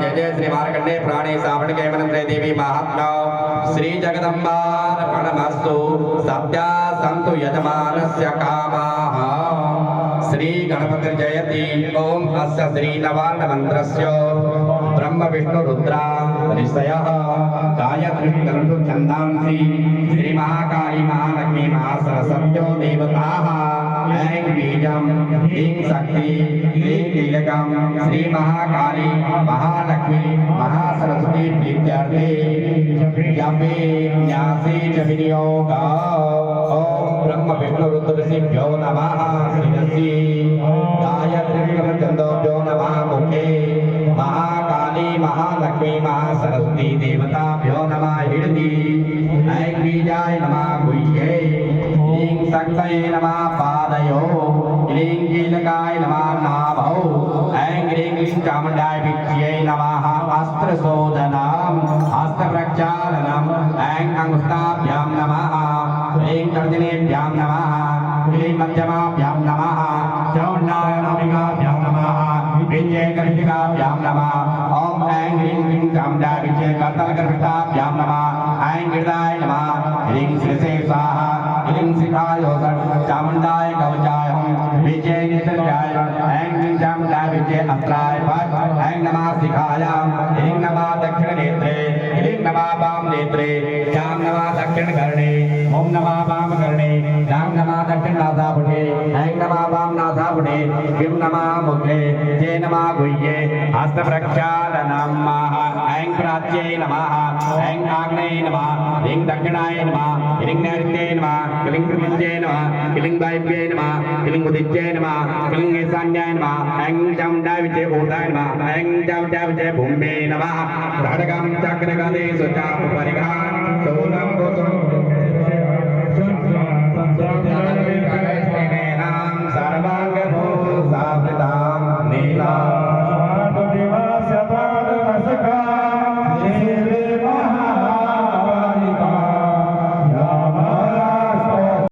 जय जय श्री मार्कंडे प्राणी सावण के मंत्रे देवी महात्मा श्री जगदम्बार्पणमस्तु सत्या सन्तु यजमानस्य कामाः श्री गणपति जयति ओम अस्य श्री नवान्न मंत्रस्य ब्रह्म विष्णु रुद्रा ऋषयः गायत्री तन्तु छन्दांसि श्री महाकाली महालक्ष्मी महासरस्वत्यो देवताः ऐं बीजं ह्रीं शक्ति ह्रीं कीलकं श्री महाकाली महालक्ष्मी महासरस्वती प्रीत्यर्थे जपे न्यासे च विनियोग ओम ब्रह्म विष्णु रुद्र ऋषिभ्यो नमः शिरसि गायत्री चंदोभ्यो नमः मुखे महाकाली महालक्ष्मी महासरस्वती देवताभ्यो नमः हृदि ऐं बीजाय नमः गुह्ये ह्रीं शक्तये नमः पादयो ह्रीं कीलकाय नमः नाभौ ऐं ह्रीं क्लीं चामुण्डाय विद्यै नमः अस्त्रशोधनम् हस्तप्रक्षालनम् ऐं अंगुष्ठाभ्यां नमः ह्रीं तर्जनीभ्यां नमः ह्रीं मध्यमाभ्यां नमः चामुण्डाय नाभिकाभ्यां नमः विजयकर्षिकाभ्यां नमः ॐ ऐं ह्रीं क्लीं चामुण्डाय विजयकर्तलकर्षिकाभ्यां नमः ऐं हृदाय नमः ह्रीं श्रीशे स्वाहा ह्रीं शिखाय चामुण्डाय कवचाय विजय नेत्राय ऐं ह्रीं चामुण्डाय विजय अस्त्राय ऐं नमः शिखायां ह्रीं नमः दक्षिण नेत्रे ह्रीं नमः वाम नेत्रे चां नमः दक्षिण कर्णे ॐ नमः वाम कर्णे चां नमः दक्षिण नासापुटे ऐं नमः वाम नासापुटे विं नमः मुखे जय नमः गुह्ये हस्तप्रक्षालनं ऐं प्राच्यै नमः ऐं आग्नेये नमः ह्रीं दक्षिणाय नमः ह्रीं नैऋत्ये नमः क्लीं प्रकृत्यै नमः क्लीं वायव्ये नमः क्लीं उदित्यै नमः क्लीं ईशान्याय नमः ऐं चामुण्डाय विजय ऊर्ध्वाय नमः ऐं चामुण्डाय विजय भूम्ये नमः खड्गं चक्रगदे सुचापरिघान् शूलं